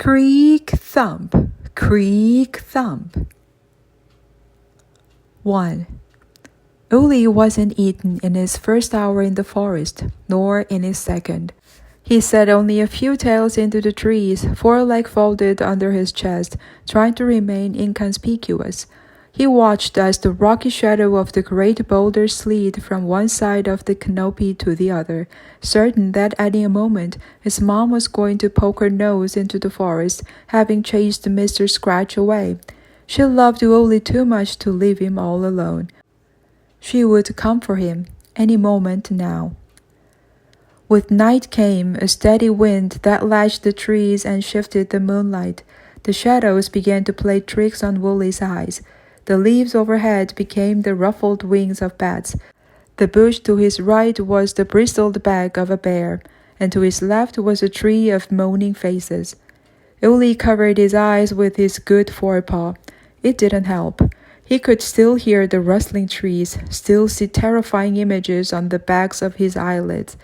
Creak, thump, creak, thump. 1. Uli wasn't eaten in his first hour in the forest, nor in his second. He sat only a few tails into the trees, foreleg folded under his chest, trying to remain inconspicuous. He watched as the rocky shadow of the great boulder slid from one side of the canopy to the other, certain that at any moment his mom was going to poke her nose into the forest, having chased Mr. Scratch away. She loved Uli too much to leave him all alone. She would come for him any moment now. With night came a steady wind that lashed the trees and shifted the moonlight. The shadows began to play tricks on Uli's eyes. The leaves overhead became the ruffled wings of bats. The bush to his right was the bristled back of a bear, and to his left was a tree of moaning faces. Uli covered his eyes with his good forepaw. It didn't help. He could still hear the rustling trees, still see terrifying images on the backs of his eyelids.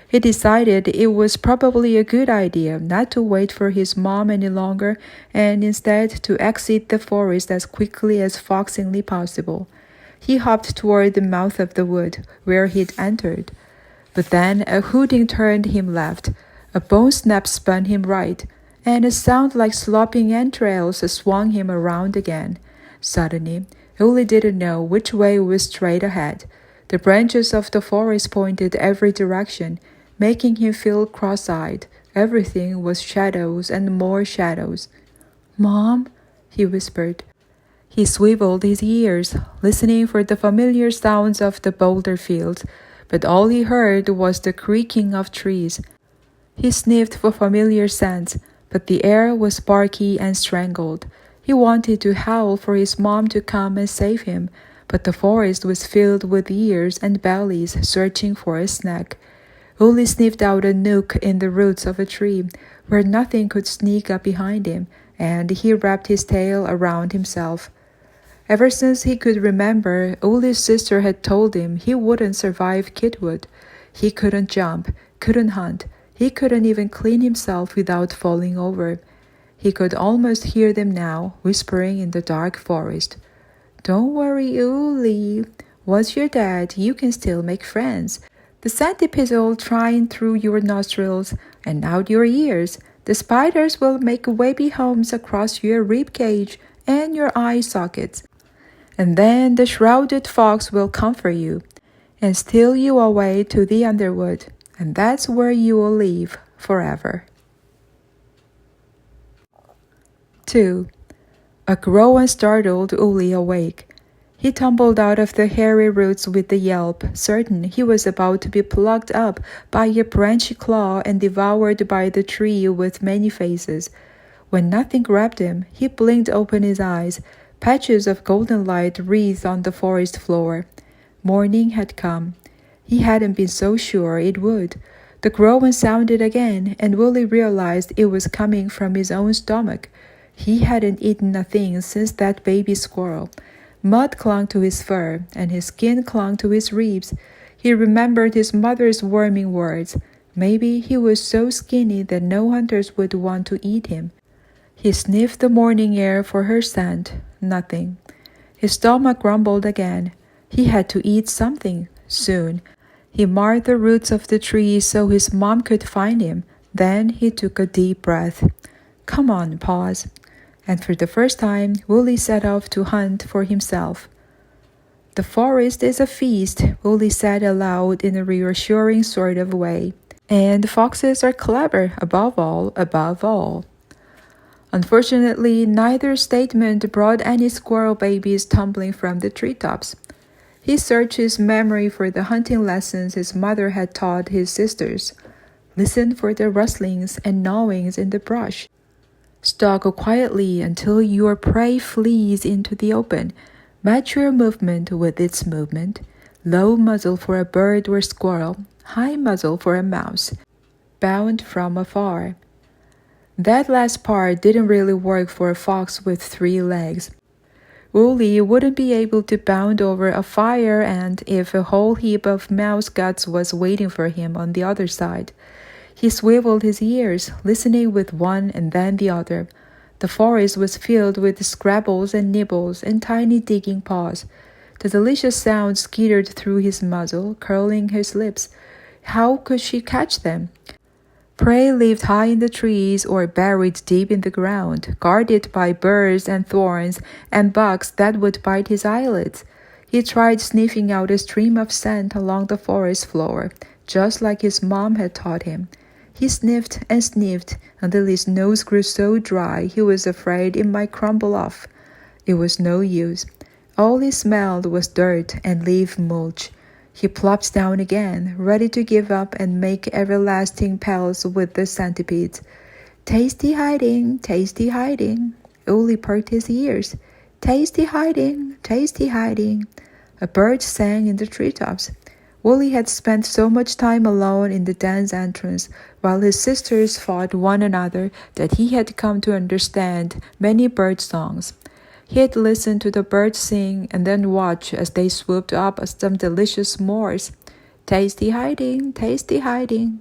He decided it was probably a good idea not to wait for his mom any longer and instead to exit the forest as quickly as foxingly possible. He hopped toward the mouth of the wood, where he'd entered. But then a hooting turned him left, a bone snap spun him right, and a sound like slopping entrails swung him around again. Suddenly, Uli didn't know which way was straight ahead. The branches of the forest pointed every direction, making him feel cross-eyed. Everything was shadows and more shadows. "Mom?" he whispered. He swiveled his ears, listening for the familiar sounds of the boulder fields, but all he heard was the creaking of trees. He sniffed for familiar scents, but the air was sparky and strangled. He wanted to howl for his mom to come and save him, but the forest was filled with ears and bellies searching for a snack. Uli sniffed out a nook in the roots of a tree, where nothing could sneak up behind him, and he wrapped his tail around himself. Ever since he could remember, Uli's sister had told him he wouldn't survive kidwood. He couldn't jump, couldn't hunt, he couldn't even clean himself without falling over. He could almost hear them now, whispering in the dark forest. "Don't worry, Uli. Once you're dead, you can still make friends. The centipede will try in through your nostrils and out your ears. The spiders will make webby homes across your rib cage and your eye sockets. And then the shrouded fox will come for you and steal you away to the underwood, and that's where you will live forever." 2. A groan startled Uli awake. He tumbled out of the hairy roots with a yelp, certain he was about to be plucked up by a branchy claw and devoured by the tree with many faces. When nothing grabbed him, he blinked open his eyes. Patches of golden light wreathed on the forest floor. Morning had come. He hadn't been so sure it would. The groan sounded again, and Uli realized it was coming from his own stomach. He hadn't eaten a thing since that baby squirrel. Mud clung to his fur, and his skin clung to his ribs. He remembered his mother's warning words. Maybe he was so skinny that no hunters would want to eat him. He sniffed the morning air for her scent. Nothing. His stomach grumbled again. He had to eat something, soon. He marked the roots of the tree so his mom could find him. Then he took a deep breath. "Come on, Paws." And for the first time, Uli set off to hunt for himself. "The forest is a feast," Uli said aloud in a reassuring sort of way. "And foxes are clever, above all, above all." Unfortunately, neither statement brought any squirrel babies tumbling from the treetops. He searched his memory for the hunting lessons his mother had taught his sisters. Listen for the rustlings and gnawings in the brush. Stalk quietly until your prey flees into the open. Match your movement with its movement. Low muzzle for a bird or squirrel, high muzzle for a mouse. Bound from afar. That last part didn't really work for a fox with 3 legs. Uli wouldn't be able to bound over a fire and if a whole heap of mouse guts was waiting for him on the other side. He swiveled his ears, listening with one and then the other. The forest was filled with scrabbles and nibbles and tiny digging paws. The delicious sounds skittered through his muzzle, curling his lips. How could she catch them? Prey lived high in the trees or buried deep in the ground, guarded by birds and thorns and bugs that would bite his eyelids. He tried sniffing out a stream of scent along the forest floor, just like his mom had taught him. He sniffed and sniffed until his nose grew so dry he was afraid it might crumble off. It was no use. All he smelled was dirt and leaf mulch. He plopped down again, ready to give up and make everlasting pals with the centipedes. Tasty hiding, tasty hiding. Uli perked his ears. Tasty hiding, tasty hiding. A bird sang in the treetops. Wooly had spent so much time alone in the den's entrance while his sisters fought one another that he had come to understand many bird songs. He had listened to the birds sing and then watched as they swooped up some delicious s'mores. Tasty hiding, tasty hiding.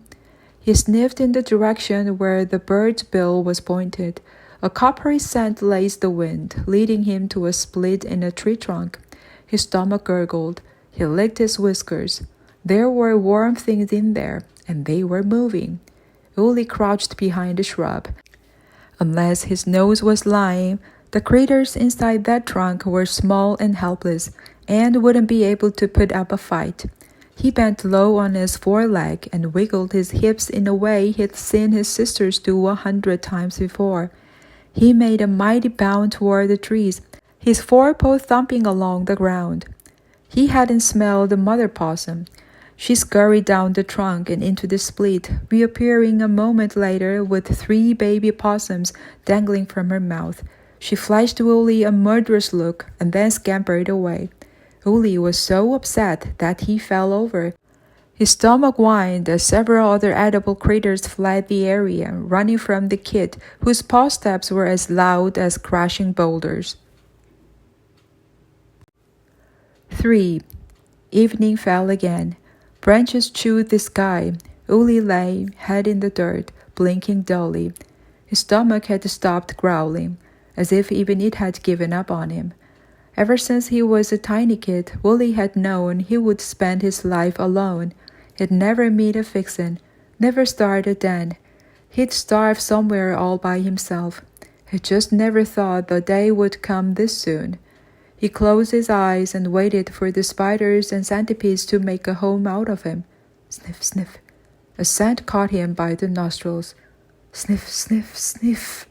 He sniffed in the direction where the bird's bill was pointed. A coppery scent laced the wind, leading him to a split in a tree trunk. His stomach gurgled. He licked his whiskers. There were warm things in there, and they were moving. Uli crouched behind a shrub. Unless his nose was lying, the critters inside that trunk were small and helpless, and wouldn't be able to put up a fight. He bent low on his foreleg and wiggled his hips in a way he'd seen his sisters do 100 times before. He made a mighty bound toward the trees, his forepaw thumping along the ground. He hadn't smelled the mother possum. She scurried down the trunk and into the split, reappearing a moment later with 3 baby possums dangling from her mouth. She flashed Uli a murderous look and then scampered away. Uli was so upset that he fell over. His stomach whined as several other edible critters fled the area, running from the kid, whose paw steps were as loud as crashing boulders. 3. Evening fell again. Branches chewed the sky. Uli lay, head in the dirt, blinking dully. His stomach had stopped growling, as if even it had given up on him. Ever since he was a tiny kid, Uli had known he would spend his life alone. He'd never meet a vixen, never start a den. He'd starve somewhere all by himself. He just never thought the day would come this soon. He closed his eyes and waited for the spiders and centipedes to make a home out of him. Sniff, sniff. A scent caught him by the nostrils. Sniff, sniff, sniff.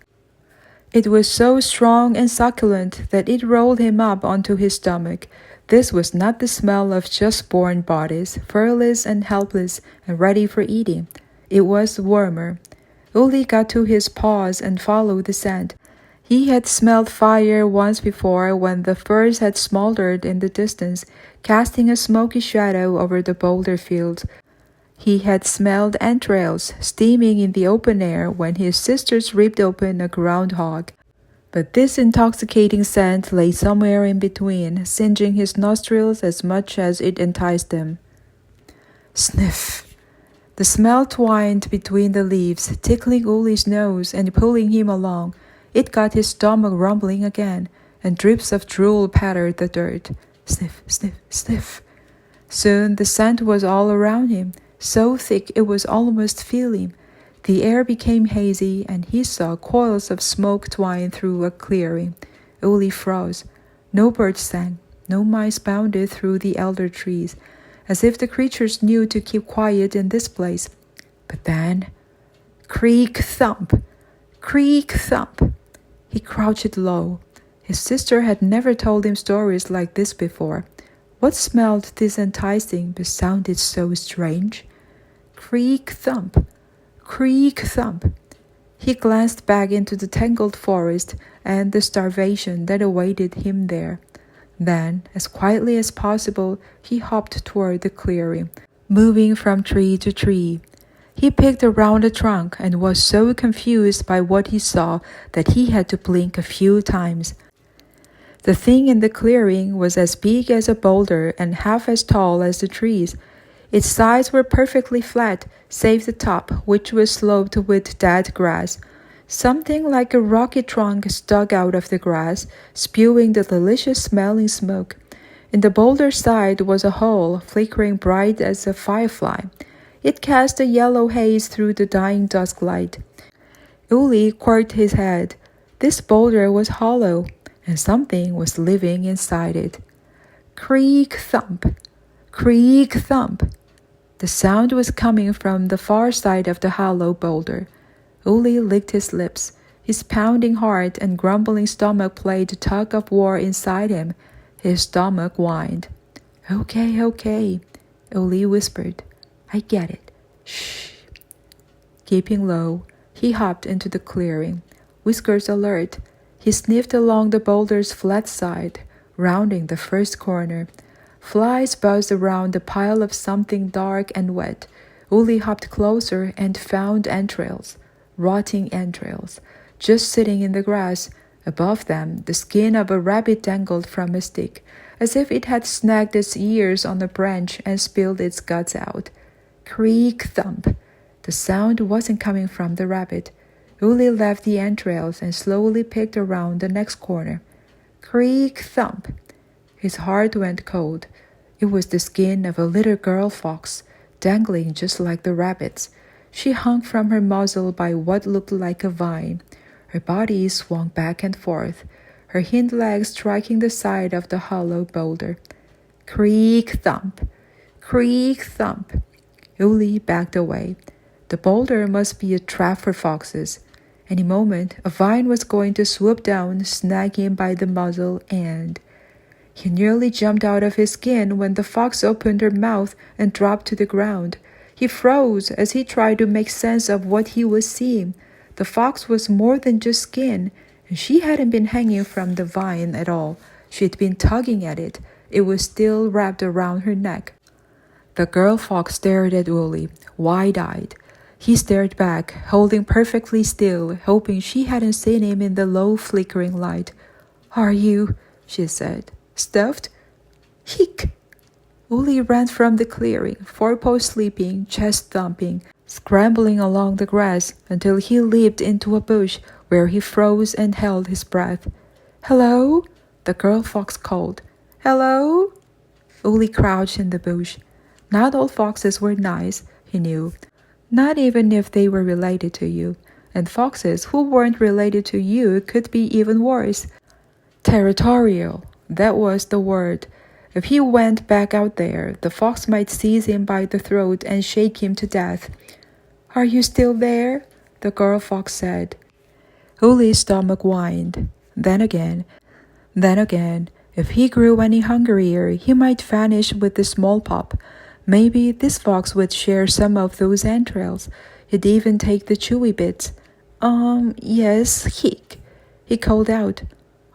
It was so strong and succulent that it rolled him up onto his stomach. This was not the smell of just-born bodies, furless and helpless and ready for eating. It was warmer. Uli got to his paws and followed the scent. He had smelled fire once before when the firs had smoldered in the distance, casting a smoky shadow over the boulder fields. He had smelled entrails steaming in the open air when his sisters ripped open a groundhog. But this intoxicating scent lay somewhere in between, singeing his nostrils as much as it enticed them. Sniff! The smell twined between the leaves, tickling Uli's nose and pulling him along. It got his stomach rumbling again, and drips of drool pattered the dirt. Sniff, sniff, sniff. Soon the scent was all around him, so thick it was almost feeling. The air became hazy, and he saw coils of smoke twine through a clearing. Uli froze. No birds sang, no mice bounded through the elder trees, as if the creatures knew to keep quiet in this place. But then, creak, thump, creak, thump. He crouched low. His sister had never told him stories like this before. What smelled this enticing but sounded so strange? Creak, thump, creak, thump. He glanced back into the tangled forest and the starvation that awaited him there. Then, as quietly as possible, he hopped toward the clearing, moving from tree to tree. He picked around the trunk and was so confused by what he saw that he had to blink a few times. The thing in the clearing was as big as a boulder and half as tall as the trees. Its sides were perfectly flat, save the top, which was sloped with dead grass. Something like a rocket trunk stuck out of the grass, spewing the delicious-smelling smoke. In the boulder side was a hole, flickering bright as a firefly. It cast a yellow haze through the dying dusk light. Uli quirked his head. This boulder was hollow, and something was living inside it. Creak thump, creak thump. The sound was coming from the far side of the hollow boulder. Uli licked his lips. His pounding heart and grumbling stomach played tug-of-war inside him. His stomach whined. Okay, okay, Uli whispered. I get it. Shh. Keeping low, he hopped into the clearing, whiskers alert. He sniffed along the boulder's flat side, rounding the first corner. Flies buzzed around the pile of something dark and wet. Uli hopped closer and found entrails, rotting entrails, just sitting in the grass. Above them, the skin of a rabbit dangled from a stick, as if it had snagged its ears on a branch and spilled its guts out. Creak thump. The sound wasn't coming from the rabbit. Uli left the entrails and slowly picked around the next corner. Creak thump. His heart went cold. It was the skin of a little girl fox, dangling just like the rabbit's. She hung from her muzzle by what looked like a vine. Her body swung back and forth, her hind legs striking the side of the hollow boulder. Creak thump, creak thump. Uli backed away. The boulder must be a trap for foxes. Any moment, a vine was going to swoop down, snag him by the muzzle, and... He nearly jumped out of his skin when the fox opened her mouth and dropped to the ground. He froze as he tried to make sense of what he was seeing. The fox was more than just skin, and she hadn't been hanging from the vine at all. She'd been tugging at it. It was still wrapped around her neck. The girl fox stared at Uli, wide-eyed. He stared back, holding perfectly still, hoping she hadn't seen him in the low flickering light. Are you, she said, stuffed? Hick! Uli ran from the clearing, forepaws sleeping, chest thumping, scrambling along the grass until he leaped into a bush where he froze and held his breath. Hello? The girl fox called. Hello? Uli crouched in the bush. Not all foxes were nice, he knew. Not even if they were related to you. And foxes who weren't related to you could be even worse. Territorial, that was the word. If he went back out there, the fox might seize him by the throat and shake him to death. Are you still there? The girl fox said. Uli's stomach whined. Then again, if he grew any hungrier, he might vanish with the small pup. Maybe this fox would share some of those entrails. He'd even take the chewy bits. Yes, hick. He called out.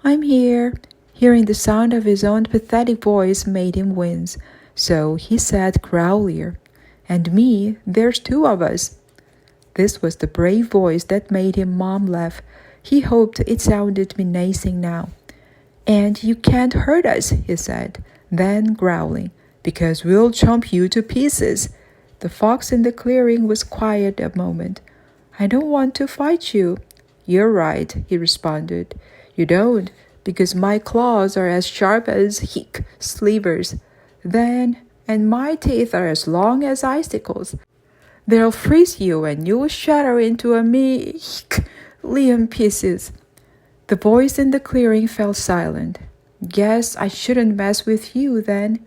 I'm here. Hearing the sound of his own pathetic voice made him wince, so he said growlier, And me, there's two of us. This was the brave voice that made him mom laugh. He hoped it sounded menacing now. And you can't hurt us, he said, then growling, because we'll chomp you to pieces. The fox in the clearing was quiet a moment. I don't want to fight you. You're right, he responded. You don't, because my claws are as sharp as slivers. Then, and my teeth are as long as icicles. They'll freeze you and you'll shatter into a million pieces. The voice in the clearing fell silent. Guess I shouldn't mess with you then.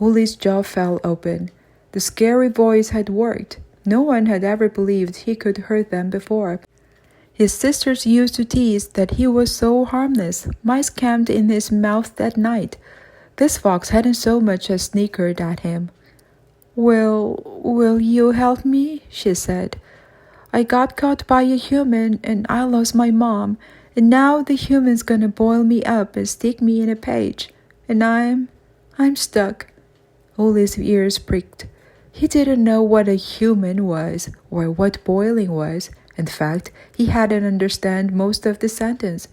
Uli's jaw fell open. The scary voice had worked. No one had ever believed he could hurt them before. His sisters used to tease that he was so harmless. Mice camped in his mouth that night. This fox hadn't so much as snickered at him. Will you help me? She said. I got caught by a human and I lost my mom, and now the human's gonna boil me up and stick me in a cage, and I'm stuck. Uli's ears pricked. He didn't know what a human was or what boiling was. In fact, he hadn't understood most of the sentence,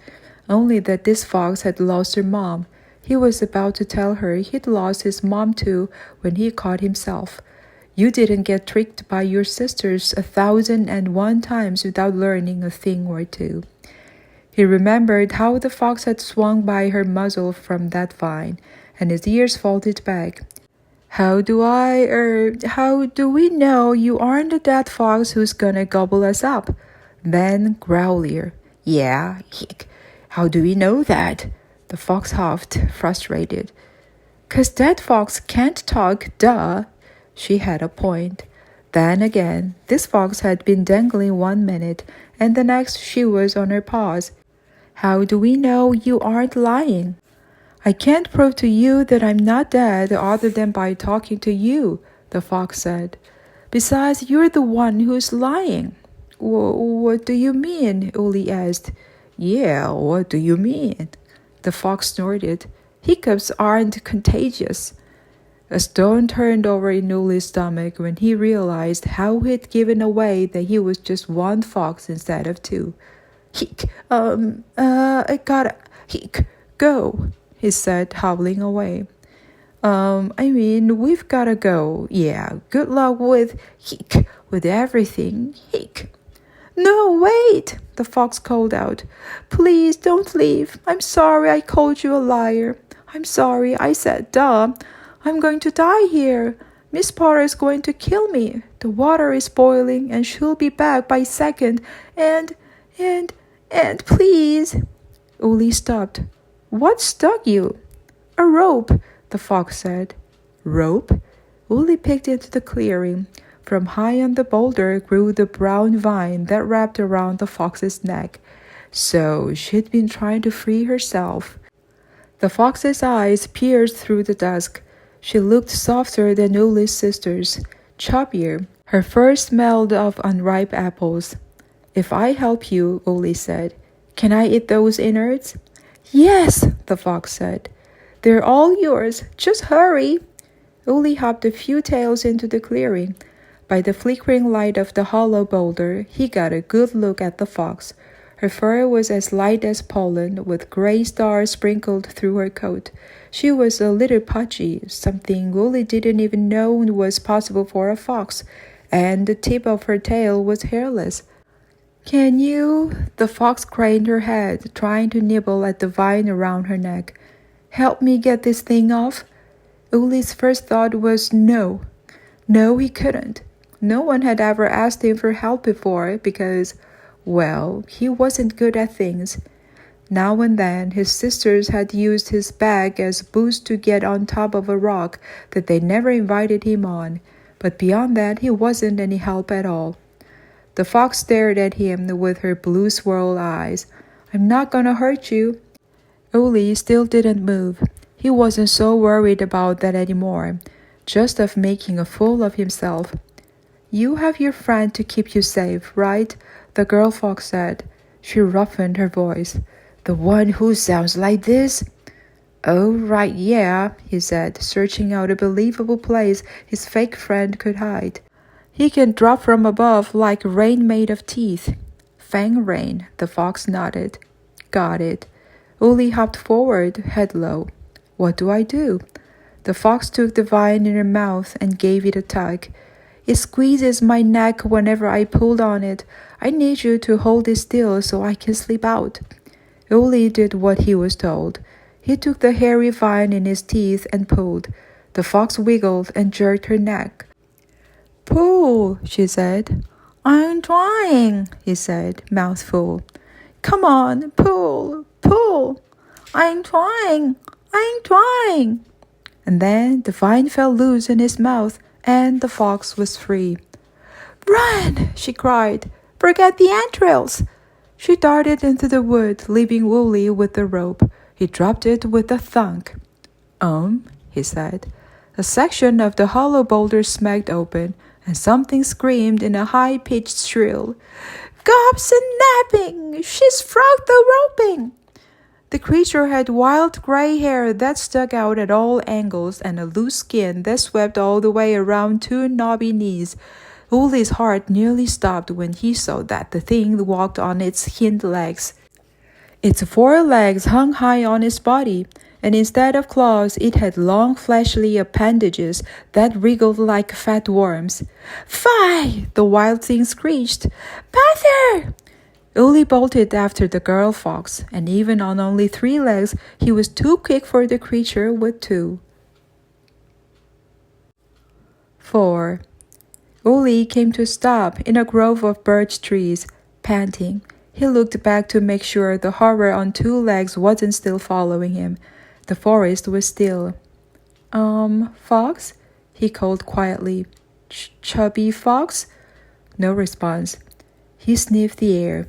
only that this fox had lost her mom. He was about to tell her he'd lost his mom too when he caught himself. You didn't get tricked by your sisters 1,001 times without learning a thing or two. He remembered how the fox had swung by her muzzle from that vine, and his ears folded back. How do we know you aren't a dead fox who's gonna gobble us up? Then growlier. Yeah, hick. How do we know that? The fox huffed, frustrated. 'Cause dead fox can't talk, duh. She had a point. Then again, this fox had been dangling 1 minute, and the next she was on her paws. How do we know you aren't lying? I can't prove to you that I'm not dead other than by talking to you, the fox said. Besides, you're the one who's lying. What do you mean? Uli asked. Yeah, what do you mean? The fox snorted. Hiccups aren't contagious. A stone turned over in Uli's stomach when he realized how he'd given away that he was just one fox instead of two. I gotta, go, he said, hobbling away. We've gotta go. Yeah, good luck with everything. No, wait, the fox called out. Please don't leave. I'm sorry I called you a liar. I'm sorry I said duh. I'm going to die here. Miss Potter is going to kill me. The water is boiling and she'll be back by second. And please. Uli stopped. What stuck you? A rope, the fox said. Rope? Uli picked into the clearing. From high on the boulder grew the brown vine that wrapped around the fox's neck. So she'd been trying to free herself. The fox's eyes pierced through the dusk. She looked softer than Uli's sisters, chubbier. Her fur smelled of unripe apples. If I help you, Uli said, can I eat those innards? Yes, the fox said. They're all yours. Just hurry. Uli hopped a few tails into the clearing. By the flickering light of the hollow boulder, he got a good look at the fox. Her fur was as light as pollen, with gray stars sprinkled through her coat. She was a little pudgy, something Uli didn't even know was possible for a fox, and the tip of her tail was hairless. Can you? The fox craned her head, trying to nibble at the vine around her neck. Help me get this thing off? Uli's first thought was no. No, he couldn't. No one had ever asked him for help before because, well, he wasn't good at things. Now and then, his sisters had used his bag as boost to get on top of a rock that they never invited him on, but beyond that, he wasn't any help at all. The fox stared at him with her blue swirl eyes. I'm not gonna hurt you. Uli still didn't move. He wasn't so worried about that anymore, just of making a fool of himself. You have your friend to keep you safe, right? The girl fox said. She roughened her voice. The one who sounds like this? Oh, right, yeah, he said, searching out a believable place his fake friend could hide. He can drop from above like rain made of teeth. Fang rain, the fox nodded. Got it. Uli hopped forward, head low. What do I do? The fox took the vine in her mouth and gave it a tug. It squeezes my neck whenever I pull on it. I need you to hold it still so I can sleep out. Uli did what he was told. He took the hairy vine in his teeth and pulled. The fox wiggled and jerked her neck. Pull, she said. I'm trying, he said, mouth full. Come on, pull, pull. I'm trying. And then the vine fell loose in his mouth, and the fox was free. Run, she cried. Forget the entrails. She darted into the wood, leaving Uli with the rope. He dropped it with a thunk. He said. A section of the hollow boulder smacked open, and something screamed in a high-pitched shrill. Gobs and napping! She's frogged the roping! The creature had wild gray hair that stuck out at all angles and a loose skin that swept all the way around two knobby knees. Uli's heart nearly stopped when he saw that the thing walked on its hind legs. Its forelegs hung high on its body, and instead of claws, it had long fleshy appendages that wriggled like fat worms. "Fie!" the wild thing screeched. "Bother!" Uli bolted after the girl fox, and even on only 3 legs, he was too quick for the creature with 2. 4. Uli came to a stop in a grove of birch trees, panting. He looked back to make sure the horror on 2 legs wasn't still following him. The forest was still. Fox?" he called quietly. Chubby fox?" No response. He sniffed the air.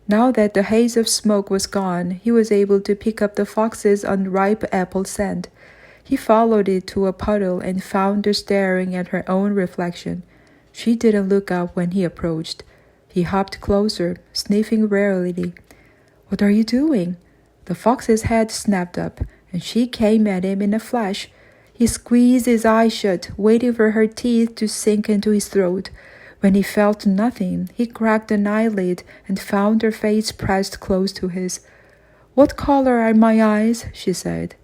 Now that the haze of smoke was gone, he was able to pick up the fox's unripe apple scent. He followed it to a puddle and found her staring at her own reflection. She didn't look up when he approached. He hopped closer, sniffing warily. "What are you doing?" The fox's head snapped up, and she came at him in a flash. He squeezed his eyes shut, waiting for her teeth to sink into his throat. When he felt nothing, he cracked an eyelid and found her face pressed close to his. "What color are my eyes?" she said.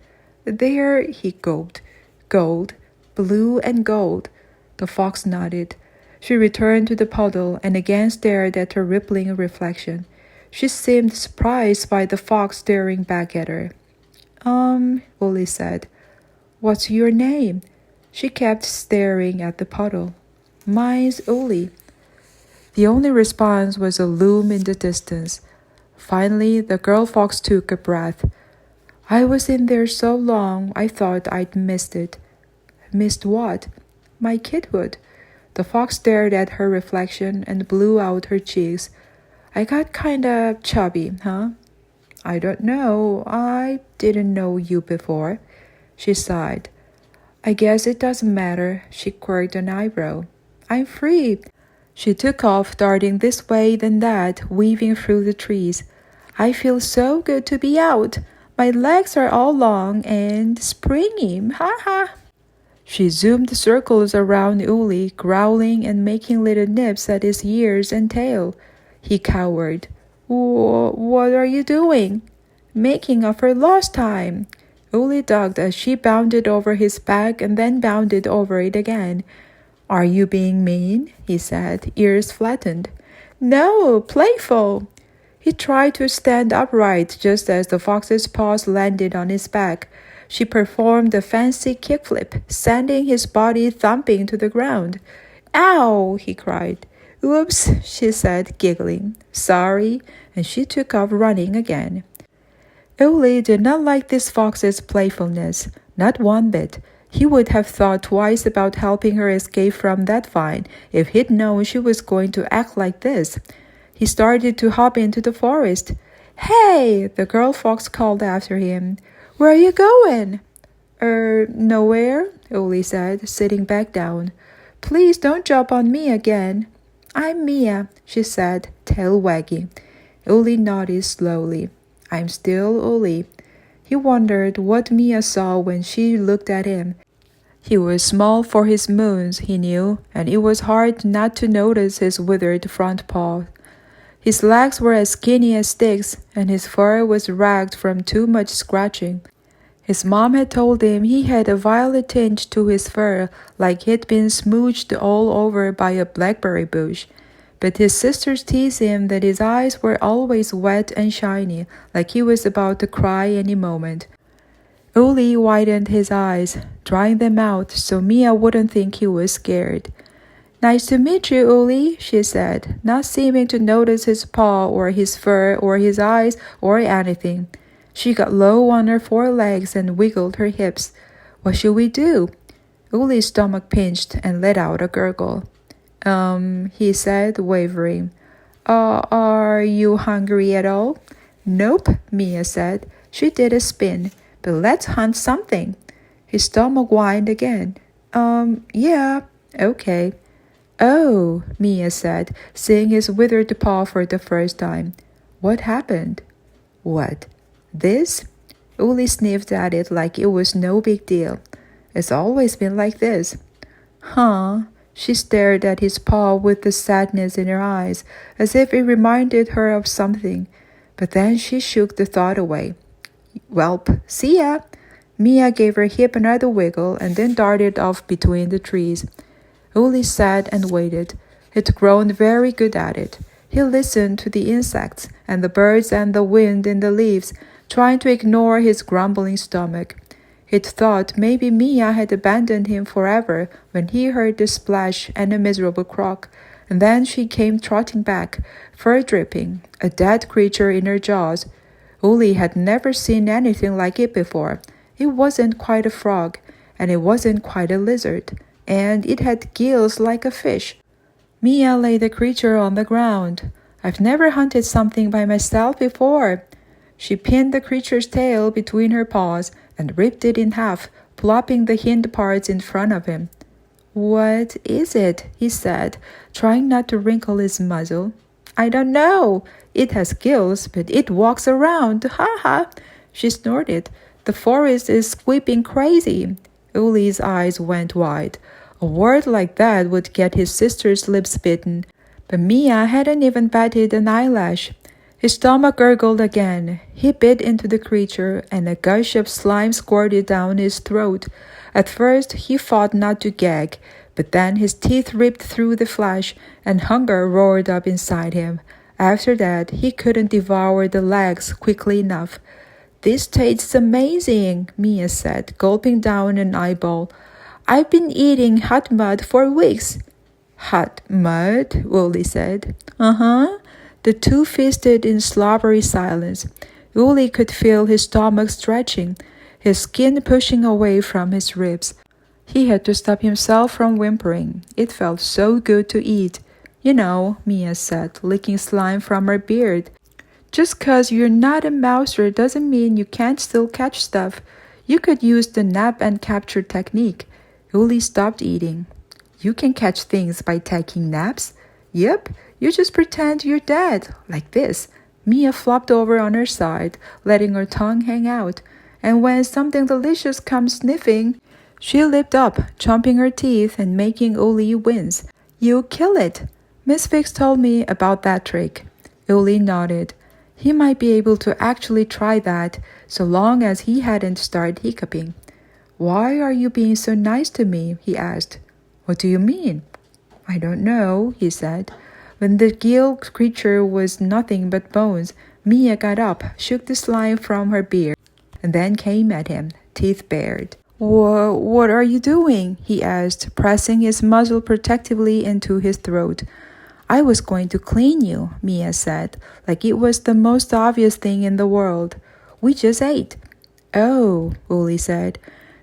"They're," he gulped. "Gold. Blue and gold." The fox nodded. She returned to the puddle and again stared at her rippling reflection. She seemed surprised by the fox staring back at her. Uli said. "What's your name?" She kept staring at the puddle. "Mine's Uli." The only response was a loom in the distance. Finally, the girl fox took a breath. "I was in there so long, I thought I'd missed it." "Missed what?" "My kidhood." The fox stared at her reflection and blew out her cheeks. "I got kinda chubby, huh?" "I don't know. I didn't know you before." She sighed. "I guess it doesn't matter." She quirked an eyebrow. "I'm free." She took off, darting this way then that, weaving through the trees. "I feel so good to be out. My legs are all long and springy. Ha ha." She zoomed circles around Uli, growling and making little nips at his ears and tail. He cowered. What are you doing?" "Making up for lost time." Uli ducked as she bounded over his back and then bounded over it again. "Are you being mean?" he said, ears flattened. "No, playful." He tried to stand upright just as the fox's paws landed on his back. She performed a fancy kickflip, sending his body thumping to the ground. "Ow!" he cried. "Oops," she said, giggling. "Sorry," and she took off running again. Uli did not like this fox's playfulness, not one bit. He would have thought twice about helping her escape from that vine if he'd known she was going to act like this. He started to hop into the forest. "Hey!" the girl fox called after him. "Where are you going?" Nowhere," Uli said, sitting back down. "Please don't jump on me again." "I'm Mia," she said, tail wagging. Uli nodded slowly. "I'm still Uli." He wondered what Mia saw when she looked at him. He was small for his moons, he knew, and it was hard not to notice his withered front paw. His legs were as skinny as sticks, and his fur was ragged from too much scratching. His mom had told him he had a violet tinge to his fur, like he'd been smooched all over by a blackberry bush. But his sisters teased him that his eyes were always wet and shiny, like he was about to cry any moment. Uli widened his eyes, drying them out so Mia wouldn't think he was scared. "Nice to meet you, Uli," she said, not seeming to notice his paw or his fur or his eyes or anything. She got low on her 4 legs and wiggled her hips. "What should we do?" Uli's stomach pinched and let out a gurgle. He said, wavering. Are you hungry at all?" "Nope," Mia said. She did a spin. "But let's hunt something." His stomach whined again. Yeah, okay." "Oh," Mia said, seeing his withered paw for the first time. "What happened?" "What? This?" Uli sniffed at it like it was no big deal. "It's always been like this." "Huh?" She stared at his paw with the sadness in her eyes, as if it reminded her of something. But then she shook the thought away. "Welp, see ya." Mia gave her hip another wiggle and then darted off between the trees. Uli sat and waited. He'd grown very good at it. He listened to the insects and the birds and the wind in the leaves, trying to ignore his grumbling stomach. He'd thought maybe Mia had abandoned him forever when he heard the splash and a miserable croak, and then she came trotting back, fur dripping, a dead creature in her jaws. Uli had never seen anything like it before. It wasn't quite a frog, and it wasn't quite a lizard, and it had gills like a fish. Mia laid the creature on the ground. I've never hunted something by myself before. She pinned the creature's tail between her paws and ripped it in half, plopping the hind parts in front of him. What is it? He said, trying not to wrinkle his muzzle. I don't know. It has gills, but it walks around. Ha ha! She snorted. The forest is sweeping crazy. Uli's eyes went wide. A word like that would get his sister's lips bitten, but Mia hadn't even batted an eyelash. His stomach gurgled again. He bit into the creature, and a gush of slime squirted down his throat. At first, he fought not to gag, but then his teeth ripped through the flesh, and hunger roared up inside him. After that, he couldn't devour the legs quickly enough. This tastes amazing, Mia said, gulping down an eyeball. I've been eating hot mud for weeks. Hot mud? Uli said. Uh-huh. The two feasted in slobbery silence. Uli could feel his stomach stretching, his skin pushing away from his ribs. He had to stop himself from whimpering. It felt so good to eat. You know, Mia said, licking slime from her beard. Just 'cause you're not a mouser doesn't mean you can't still catch stuff. You could use the nap and capture technique. Uli stopped eating. You can catch things by taking naps? Yep, you just pretend you're dead, like this. Mia flopped over on her side, letting her tongue hang out. And when something delicious comes sniffing, she leaped up, chomping her teeth and making Uli wince. You kill it. Miss Fix told me about that trick. Uli nodded. He might be able to actually try that, so long as he hadn't started hiccuping. Why are you being so nice to me? He asked. What do you mean? I don't know, he said. When the gill creature was nothing but bones, Mia got up, shook the slime from her beard, and then came at him, teeth bared. What are you doing? He asked, pressing his muzzle protectively into his throat. I was going to clean you, Mia said, like it was the most obvious thing in the world. We just ate. Oh, Uli said.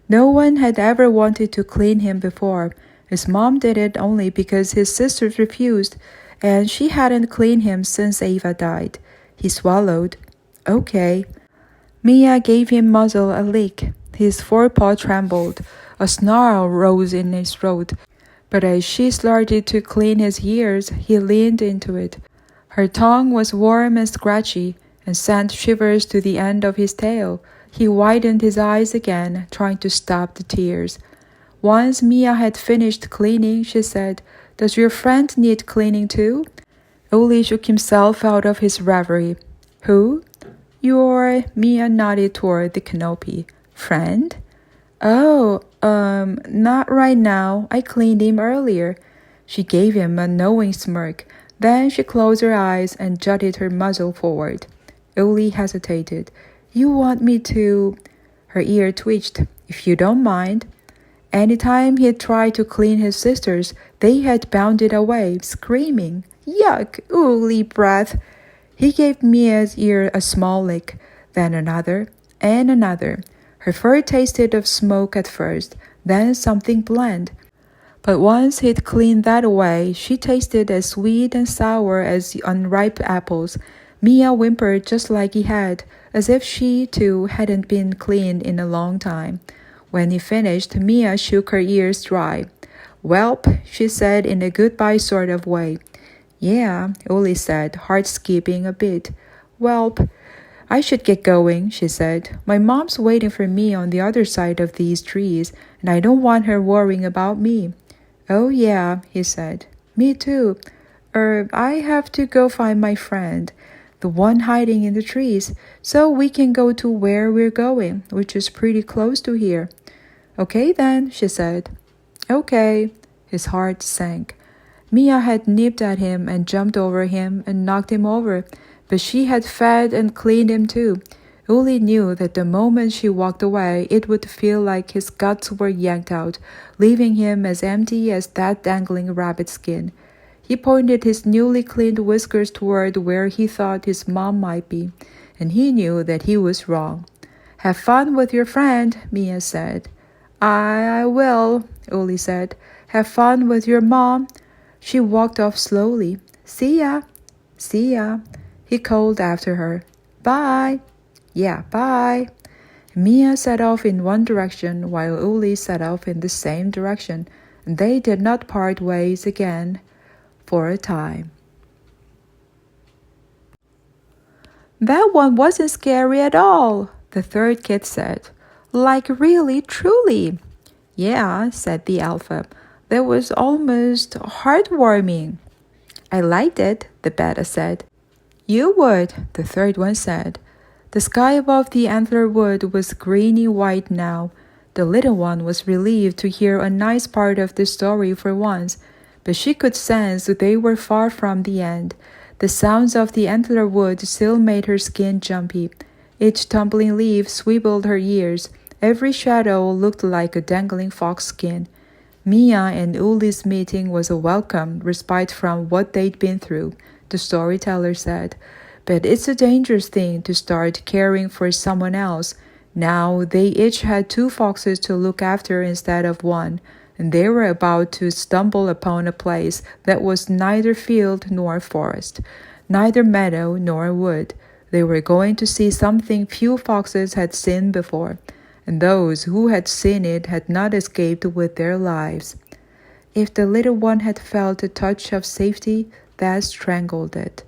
No one had ever wanted to clean him before. His mom did it only because his sisters refused, and she hadn't cleaned him since Ava died. He swallowed. Okay. Mia gave him muzzle a lick. His forepaw trembled. A snarl rose in his throat. But as she started to clean his ears, he leaned into it. Her tongue was warm and scratchy, and sent shivers to the end of his tail. He widened his eyes again, trying to stop the tears. Once Mia had finished cleaning, she said, Does your friend need cleaning too? Uli shook himself out of his reverie. Who? Mia nodded toward the canopy. Friend? Oh, not right now. I cleaned him earlier. She gave him a knowing smirk. Then she closed her eyes and jutted her muzzle forward. Uli hesitated. You want me to... Her ear twitched. If you don't mind. Any time he tried to clean his sisters, they had bounded away, screaming. Yuck! Uli breath! He gave Mia's ear a small lick, then another, and another. Her fur tasted of smoke at first, then something bland. But once he'd cleaned that away, she tasted as sweet and sour as unripe apples. Mia whimpered just like he had, as if she, too, hadn't been cleaned in a long time. When he finished, Mia shook her ears dry. Welp, she said in a goodbye sort of way. Yeah, Uli said, heart skipping a bit. Welp, I should get going, she said. My mom's waiting for me on the other side of these trees, and I don't want her worrying about me. Oh yeah, he said. Me too. I have to go find my friend. the one hiding in the trees, so we can go to where we're going, which is pretty close to here." "Okay then," she said. "Okay." His heart sank. Mia had nipped at him and jumped over him and knocked him over, but she had fed and cleaned him too. Uli knew that the moment she walked away, it would feel like his guts were yanked out, leaving him as empty as that dangling rabbit skin. He pointed his newly cleaned whiskers toward where he thought his mom might be, and he knew that he was wrong. "Have fun with your friend," Mia said. I will," Uli said. "Have fun with your mom." She walked off slowly. "See ya." "See ya," he called after her. "Bye." "Yeah, bye." Mia set off in one direction while Uli set off in the same direction, and they did not part ways again for a time. "That one wasn't scary at all," the third kid said. "Like really, truly." "Yeah," said the alpha. "That was almost heartwarming." "I liked it," the beta said. "You would," the third one said. The sky above the antler wood was greeny white now. The little one was relieved to hear a nice part of the story for once, but she could sense they were far from the end. The sounds of the antler wood still made her skin jumpy. Each tumbling leaf swiveled her ears. Every shadow looked like a dangling fox skin. Mia and Uli's meeting was a welcome respite from what they'd been through, the storyteller said. But it's a dangerous thing to start caring for someone else. Now they each had 2 foxes to look after instead of 1, and they were about to stumble upon a place that was neither field nor forest, neither meadow nor wood. They were going to see something few foxes had seen before, and those who had seen it had not escaped with their lives. If the little one had felt a touch of safety, that strangled it.